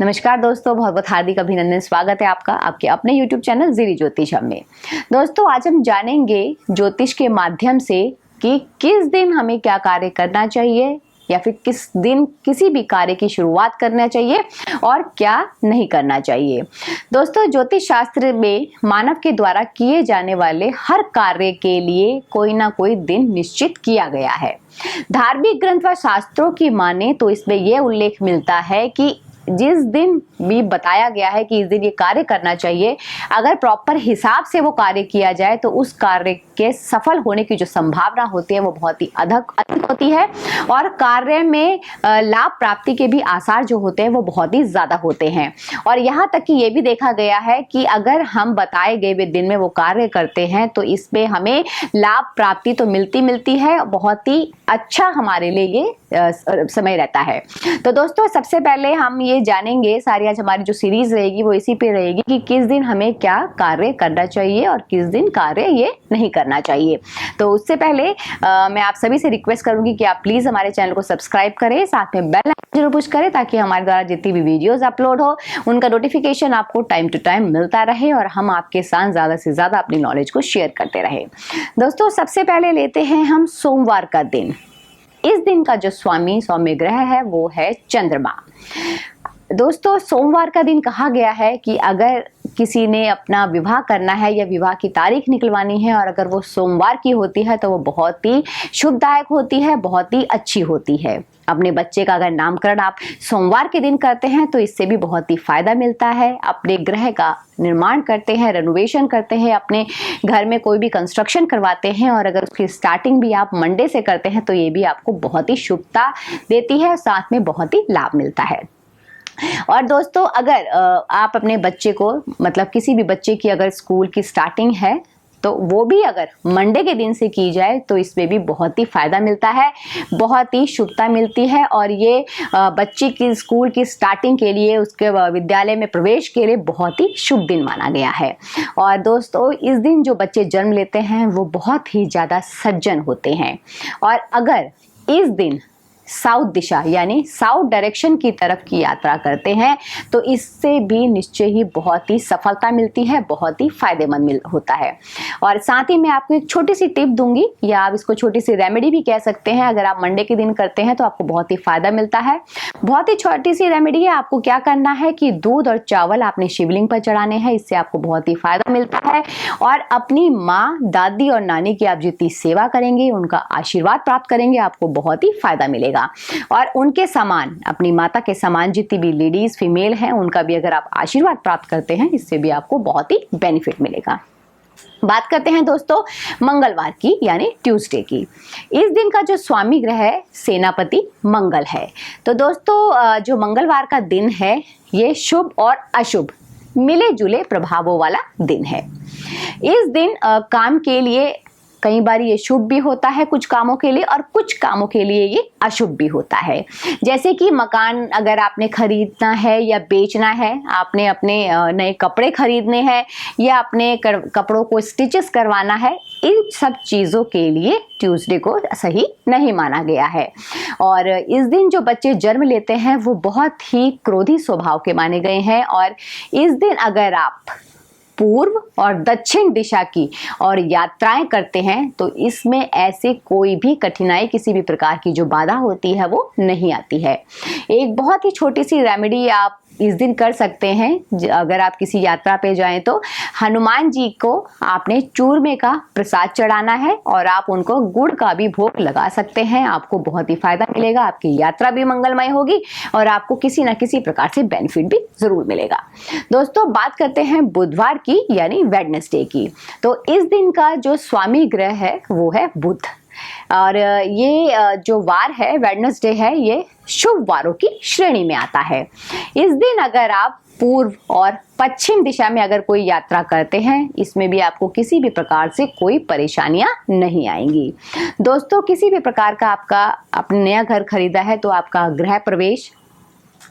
नमस्कार दोस्तों, बहुत बहुत हार्दिक अभिनंदन। स्वागत है आपका आपके अपने YouTube चैनल ज़ीरी ज्योतिषम में। दोस्तों, आज हम जानेंगे ज्योतिष के माध्यम से कि किस दिन हमें क्या कार्य करना चाहिए या फिर किस दिन किसी भी कार्य की शुरुआत करना चाहिए और क्या नहीं करना चाहिए। दोस्तों, ज्योतिष शास्त्र में मानव के द्वारा किए जाने वाले हर कार्य के लिए कोई ना कोई दिन निश्चित किया गया है। धार्मिक ग्रंथ व शास्त्रों की माने तो इसमें यह उल्लेख मिलता है कि जिस दिन भी बताया गया है कि इस दिन ये कार्य करना चाहिए, अगर प्रॉपर हिसाब से वो कार्य किया जाए तो उस कार्य के सफल होने की जो संभावना होती है वो बहुत ही अधिक होती है और कार्य में लाभ प्राप्ति के भी आसार जो होते हैं वो बहुत ही ज्यादा होते हैं। और यहाँ तक कि ये भी देखा गया है कि अगर हम बताए गए हुए दिन में वो कार्य करते हैं तो इसमें हमें लाभ प्राप्ति तो मिलती है, बहुत ही अच्छा हमारे लिए ये समय रहता है। तो दोस्तों, सबसे पहले हम ये जानेंगे, सारी आज हमारी जो सीरीज रहेगी वो इसी पे रहेगी कि किस दिन हमें क्या कार्य करना चाहिए और किस दिन कार्य ये नहीं करना चाहिए। तो उससे पहले मैं आप सभी से रिक्वेस्ट करूंगी कि आप प्लीज हमारे चैनल को सब्सक्राइब करें, साथ में बेल आइकन जरूर पुश करें ताकि हमारे द्वारा जितनी भी वीडियोस अपलोड हो उनका नोटिफिकेशन आपको टाइम टू टाइम मिलता रहे और हम आपके साथ ज्यादा से ज्यादा अपनी नॉलेज को शेयर करते रहे। दोस्तों, सबसे पहले लेते हैं हम सोमवार का दिन। इस दिन का जो सौम्य ग्रह है वो है चंद्रमा। दोस्तों, सोमवार का दिन कहा गया है कि अगर किसी ने अपना विवाह करना है या विवाह की तारीख निकलवानी है और अगर वो सोमवार की होती है तो वो बहुत ही शुभदायक होती है, बहुत ही अच्छी होती है। अपने बच्चे का अगर नामकरण आप सोमवार के दिन करते हैं तो इससे भी बहुत ही फायदा मिलता है। अपने गृह का निर्माण करते हैं, रेनोवेशन करते हैं, अपने घर में कोई भी कंस्ट्रक्शन करवाते हैं और अगर उसकी स्टार्टिंग भी आप मंडे से करते हैं तो ये भी आपको बहुत ही शुभता देती है, साथ में बहुत ही लाभ मिलता है। और दोस्तों, अगर आप अपने बच्चे को मतलब किसी भी बच्चे की अगर स्कूल की स्टार्टिंग है तो वो भी अगर मंडे के दिन से की जाए तो इसमें भी बहुत ही फायदा मिलता है, बहुत ही शुभता मिलती है और ये बच्चे की स्कूल की स्टार्टिंग के लिए, उसके विद्यालय में प्रवेश के लिए बहुत ही शुभ दिन माना गया है। और दोस्तों, इस दिन जो बच्चे जन्म लेते हैं वो बहुत ही ज़्यादा सज्जन होते हैं और अगर इस दिन साउथ दिशा यानी साउथ डायरेक्शन की तरफ की यात्रा करते हैं तो इससे भी निश्चय ही बहुत ही सफलता मिलती है, बहुत ही फायदेमंद होता है। और साथ ही मैं आपको एक छोटी सी टिप दूंगी या आप इसको छोटी सी रेमेडी भी कह सकते हैं। अगर आप मंडे के दिन करते हैं तो आपको बहुत ही फायदा मिलता है। बहुत ही छोटी सी रेमेडी है। आपको क्या करना है कि दूध और चावल आपने शिवलिंग पर चढ़ाने हैं, इससे आपको बहुत ही फायदा मिलता है। और अपनी माँ, दादी और नानी की आप जितनी सेवा करेंगे, उनका आशीर्वाद प्राप्त करेंगे, आपको बहुत ही फायदा मिलेगा। और उनके समान, अपनी माता के समान जितनी भी लेडीज फीमेल हैं उनका भी अगर आप आशीर्वाद प्राप्त करते हैं, इससे भी आपको बहुत ही बेनिफिट मिलेगा। बात करते हैं दोस्तों मंगलवार की यानी ट्यूसडे की। इस दिन का जो स्वामी ग्रह है सेनापति मंगल है। तो दोस्तों, जो मंगलवार का दिन है ये शुभ और अशुभ मिले जुले प्रभावों वाला दिन है। इस दिन काम के लिए कई बार ये शुभ भी होता है कुछ कामों के लिए और कुछ कामों के लिए ये अशुभ भी होता है। जैसे कि मकान अगर आपने खरीदना है या बेचना है, आपने अपने नए कपड़े खरीदने हैं या अपने कपड़ों को स्टिचेस करवाना है, इन सब चीज़ों के लिए ट्यूसडे को सही नहीं माना गया है। और इस दिन जो बच्चे जन्म लेते हैं वो बहुत ही क्रोधी स्वभाव के माने गए हैं और इस दिन अगर आप पूर्व और दक्षिण दिशा की और यात्राएं करते हैं तो इसमें ऐसे कोई भी कठिनाई, किसी भी प्रकार की जो बाधा होती है वो नहीं आती है। एक बहुत ही छोटी सी रेमेडी आप इस दिन कर सकते हैं। अगर आप किसी यात्रा पे जाएं तो हनुमान जी को आपने चूरमे का प्रसाद चढ़ाना है और आप उनको गुड़ का भी भोग लगा सकते हैं। आपको बहुत ही फायदा मिलेगा, आपकी यात्रा भी मंगलमय होगी और आपको किसी न किसी प्रकार से बेनिफिट भी जरूर मिलेगा। दोस्तों, बात करते हैं बुधवार की यानी वेडनेसडे की। तो इस दिन का जो स्वामी ग्रह है वो है बुध और ये जो वार है वेडनेसडे है, ये शुभ वारों की श्रेणी में आता है। इस दिन अगर आप पूर्व और पश्चिम दिशा में अगर कोई यात्रा करते हैं, इसमें भी आपको किसी भी प्रकार से कोई परेशानियां नहीं आएंगी। दोस्तों, किसी भी प्रकार का आपका अपना नया घर खरीदा है तो आपका गृह प्रवेश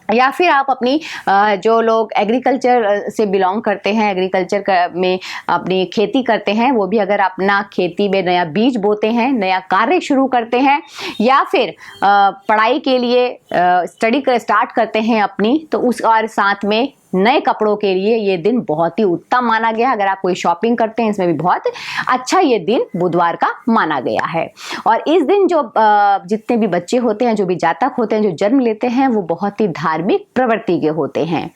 या फिर आप अपनी जो लोग एग्रीकल्चर से बिलोंग करते हैं, एग्रीकल्चर में अपनी खेती करते हैं, वो भी अगर अपना खेती में नया बीज बोते हैं, नया कार्य शुरू करते हैं, या फिर पढ़ाई के लिए स्टडी स्टार्ट करते हैं अपनी, तो उस और साथ में नए कपड़ों के लिए ये दिन बहुत ही उत्तम माना गया है। अगर आप कोई शॉपिंग करते हैं, इसमें भी बहुत अच्छा ये दिन बुधवार का माना गया है। और इस दिन जो जितने भी बच्चे होते हैं, जो भी जातक होते हैं, जो जन्म लेते हैं, वो बहुत ही धार्मिक प्रवृत्ति के होते हैं।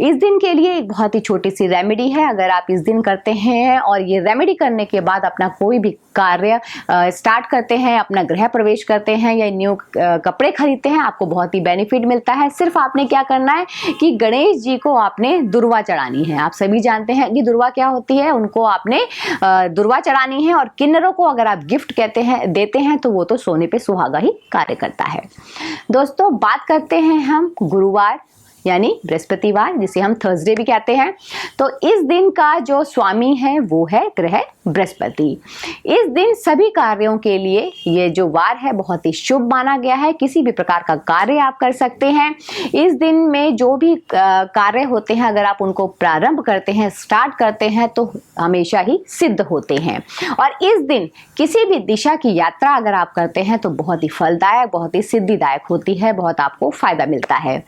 इस दिन के लिए एक बहुत ही छोटी सी रेमेडी है। अगर आप इस दिन करते हैं और ये रेमेडी करने के बाद अपना कोई भी कार्य स्टार्ट करते हैं, अपना गृह प्रवेश करते हैं या न्यू कपड़े खरीदते हैं, आपको बहुत ही बेनिफिट मिलता है। सिर्फ आपने क्या करना है कि गणेश जी को आपने दुर्वा चढ़ानी है। आप सभी जानते हैं कि दुर्वा क्या होती है, उनको आपने दुर्वा चढ़ानी है। और किन्नरों को अगर आप गिफ्ट देते हैं तो वो तो सोने पे सुहागा ही कार्य करता है। दोस्तों, बात करते हैं हम गुरुवार यानी बृहस्पतिवार, जिसे हम थर्सडे भी कहते हैं। तो इस दिन का जो स्वामी है वो है ग्रह बृहस्पति। इस दिन सभी कार्यों के लिए ये जो वार है बहुत ही शुभ माना गया है। किसी भी प्रकार का कार्य आप कर सकते हैं। इस दिन में जो भी कार्य होते हैं, अगर आप उनको प्रारंभ करते हैं, स्टार्ट करते हैं, तो हमेशा ही सिद्ध होते हैं। और इस दिन किसी भी दिशा की यात्रा अगर आप करते हैं तो बहुत ही फलदायक, बहुत ही सिद्धिदायक होती है, बहुत आपको फायदा मिलता है।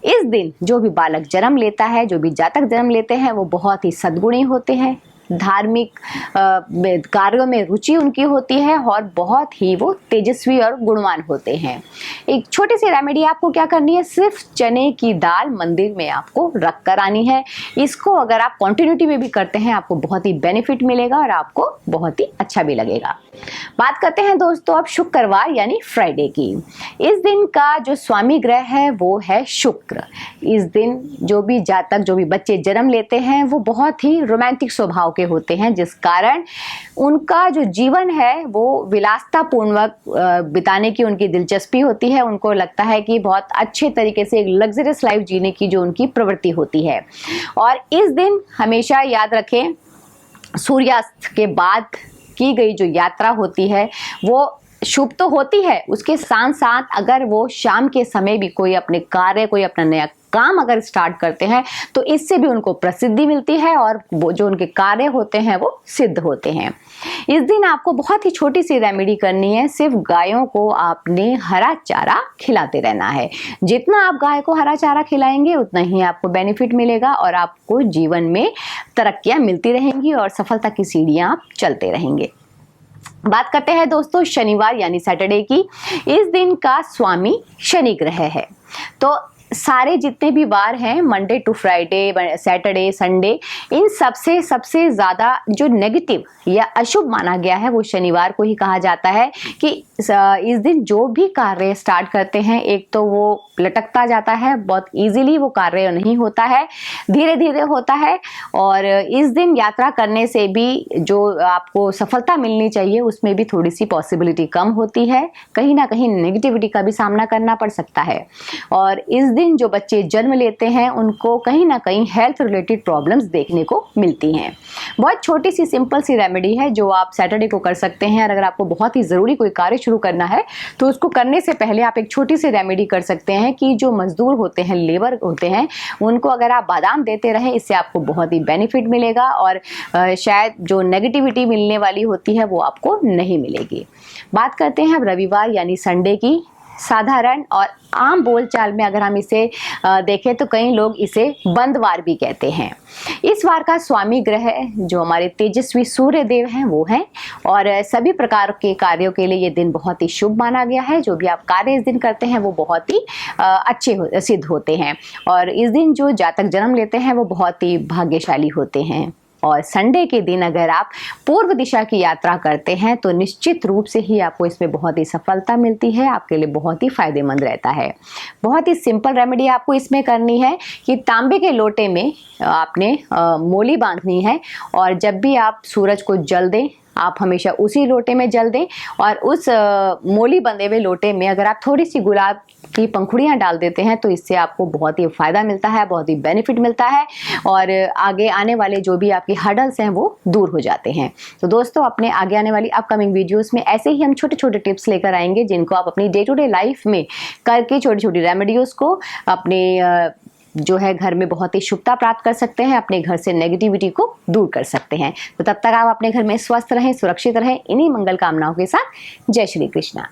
इस दिन जो भी बालक जन्म लेता है, जो भी जातक जन्म लेते हैं, वो बहुत ही सद्गुणी होते हैं। धार्मिक कार्यों में रुचि उनकी होती है और बहुत ही वो तेजस्वी और गुणवान होते हैं। एक छोटी सी रेमेडी आपको क्या करनी है, सिर्फ चने की दाल मंदिर में आपको रख कर आनी है। इसको अगर आप कंटिन्यूटी में भी करते हैं, आपको बहुत ही बेनिफिट मिलेगा और आपको बहुत ही अच्छा भी लगेगा। बात करते हैं दोस्तों अब शुक्रवार यानी फ्राइडे की। इस दिन का जो स्वामी ग्रह है वो है शुक्र। इस दिन जो भी जातक, जो भी बच्चे जन्म लेते हैं, वो बहुत ही रोमांटिक स्वभाव के होते हैं, जिस कारण उनका जो जीवन है वो विलासता पूर्वक बिताने की उनकी दिलचस्पी होती है। उनको लगता है कि बहुत अच्छे तरीके से एक लग्जरियस लाइफ जीने की जो उनकी प्रवृत्ति होती है। और इस दिन हमेशा याद रखें, सूर्यास्त के बाद की गई जो यात्रा होती है वो शुभ तो होती है, उसके साथ साथ अगर वो शाम के समय भी कोई अपने कार्य, कोई अपना नया काम अगर स्टार्ट करते हैं तो इससे भी उनको प्रसिद्धि मिलती है और वो जो उनके कार्य होते हैं वो सिद्ध होते हैं। इस दिन आपको बहुत ही छोटी सी रेमेडी करनी है। सिर्फ गायों को आपने हरा चारा खिलाते रहना है। जितना आप गाय को हरा चारा खिलाएंगे उतना ही आपको बेनिफिट मिलेगा और आपको जीवन में तरक्कियां मिलती रहेंगी और सफलता की सीढ़ियां आप चलते रहेंगे। बात करते हैं दोस्तों शनिवार यानी सैटरडे की। इस दिन का स्वामी शनि ग्रह है। तो सारे जितने भी वार हैं, Monday to Friday, Saturday, Sunday, इन सबसे ज़्यादा जो नेगेटिव या अशुभ माना गया है वो शनिवार को ही कहा जाता है। कि इस दिन जो भी कार्य स्टार्ट करते हैं, एक तो वो लटकता जाता है, बहुत इजीली वो कार्य नहीं होता है, धीरे धीरे होता है। और इस दिन यात्रा करने से भी जो आपको सफलता मिलनी चाहिए उसमें भी थोड़ी सी पॉसिबिलिटी कम होती है। कहीं ना कहीं नेगेटिविटी का भी सामना करना पड़ सकता है। और इस दिन जो बच्चे जन्म लेते हैं उनको कहीं ना कहीं हेल्थ रिलेटेड प्रॉब्लम्स देखने को मिलती हैं। बहुत छोटी सी सिंपल सी रेमेडी है जो आप सैटरडे को कर सकते हैं। और अगर आपको बहुत ही ज़रूरी कोई कार्य शुरू करना है तो उसको करने से पहले आप एक छोटी सी रेमेडी कर सकते हैं कि जो मजदूर होते हैं, लेबर होते हैं, उनको अगर आप बादाम देते रहें, इससे आपको बहुत ही बेनिफिट मिलेगा और शायद जो नेगेटिविटी मिलने वाली होती है वो आपको नहीं मिलेगी। बात करते हैं अब रविवार यानी संडे की। साधारण और आम बोलचाल में अगर हम इसे देखें तो कई लोग इसे बंदवार भी कहते हैं। इस वार का स्वामी ग्रह जो हमारे तेजस्वी सूर्य देव हैं वो हैं और सभी प्रकार के कार्यों के लिए ये दिन बहुत ही शुभ माना गया है। जो भी आप कार्य इस दिन करते हैं वो बहुत ही अच्छे सिद्ध होते हैं। और इस दिन जो जातक जन्म लेते हैं वो बहुत ही भाग्यशाली होते हैं। और संडे के दिन अगर आप पूर्व दिशा की यात्रा करते हैं तो निश्चित रूप से ही आपको इसमें बहुत ही सफलता मिलती है, आपके लिए बहुत ही फायदेमंद रहता है। बहुत ही सिंपल रेमेडी आपको इसमें करनी है कि तांबे के लोटे में आपने मोली बांधनी है और जब भी आप सूरज को जल दें, आप हमेशा उसी लोटे में जल दें और उस मोली बंधे हुए लोटे में अगर आप थोड़ी सी गुलाब की पंखुड़ियाँ डाल देते हैं तो इससे आपको बहुत ही फ़ायदा मिलता है, बहुत ही बेनिफिट मिलता है और आगे आने वाले जो भी आपके हर्डल्स हैं वो दूर हो जाते हैं। तो दोस्तों अपने आगे आने वाली अपकमिंग वीडियोस में ऐसे ही हम छोटे छोटे टिप्स लेकर आएंगे जिनको आप अपनी डे टू डे लाइफ में करके छोटी छोटी रेमेडीज को अपने जो है घर में बहुत ही शुभता प्राप्त कर सकते हैं, अपने घर से नेगेटिविटी को दूर कर सकते हैं। तो तब तक आप अपने घर में स्वस्थ रहें, सुरक्षित रहें, इन्हीं मंगल कामनाओं के साथ। जय श्री कृष्णा।